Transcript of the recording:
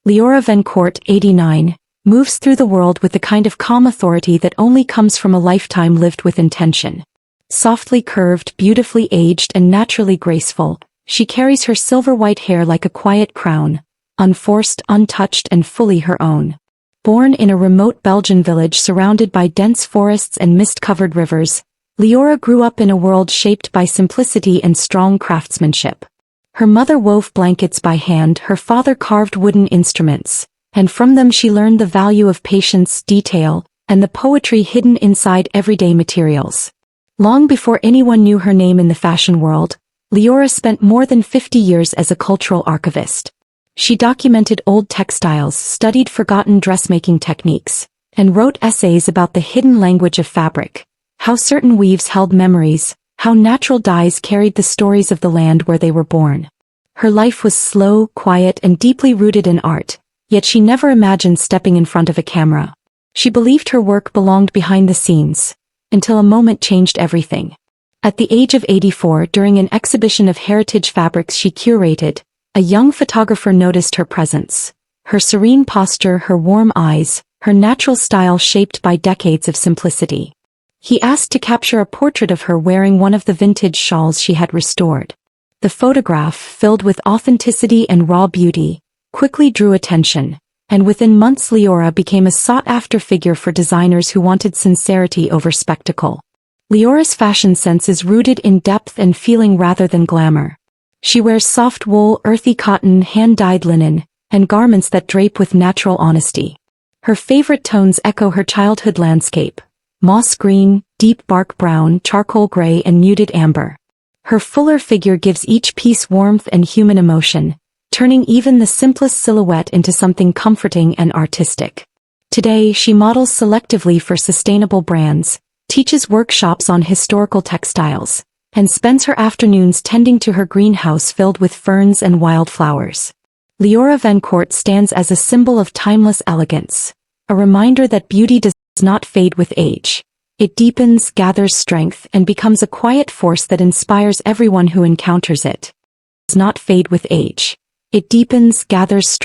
Leora Vencourt, 89, moves through the world with the kind of calm authority that only comes from a lifetime lived with intention. Softly curved, beautifully aged and naturally graceful, she carries her silver-white hair like a quiet crown, unforced, untouched and fully her own. Born in a remote Belgian village surrounded by dense forests and mist-covered rivers, Leora grew up in a world shaped by simplicity and strong craftsmanship. Her mother wove blankets by hand, her father carved wooden instruments, and from them she learned the value of patience, detail, and the poetry hidden inside everyday materials. Long before anyone knew her name in the fashion world, Leora spent more than 50 years as a cultural archivist. She documented old textiles, studied forgotten dressmaking techniques, and wrote essays about the hidden language of fabric, how certain weaves held memories, how natural dyes carried the stories of the land where they were born. Her life was slow, quiet, and deeply rooted in art, yet she never imagined stepping in front of a camera. She believed her work belonged behind the scenes, until a moment changed everything. At the age of 84, during an exhibition of heritage fabrics she curated, a young photographer noticed her presence. Her serene posture, her warm eyes, her natural style shaped by decades of simplicity. He asked to capture a portrait of her wearing one of the vintage shawls she had restored. The photograph, filled with authenticity and raw beauty, quickly drew attention, and within months Leora became a sought-after figure for designers who wanted sincerity over spectacle. Leora's fashion sense is rooted in depth and feeling rather than glamour. She wears soft wool, earthy cotton, hand-dyed linen, and garments that drape with natural honesty. Her favorite tones echo her childhood landscape: moss green, deep bark brown, charcoal gray, and muted amber. Her fuller figure gives each piece warmth and human emotion, turning even the simplest silhouette into something comforting and artistic. Today, she models selectively for sustainable brands, teaches workshops on historical textiles, and spends her afternoons tending to her greenhouse filled with ferns and wildflowers. Leora Vencourt stands as a symbol of timeless elegance, a reminder that beauty does not fade with age. It deepens, gathers strength, and becomes a quiet force that inspires everyone who encounters it. It does not fade with age. It deepens, gathers strength.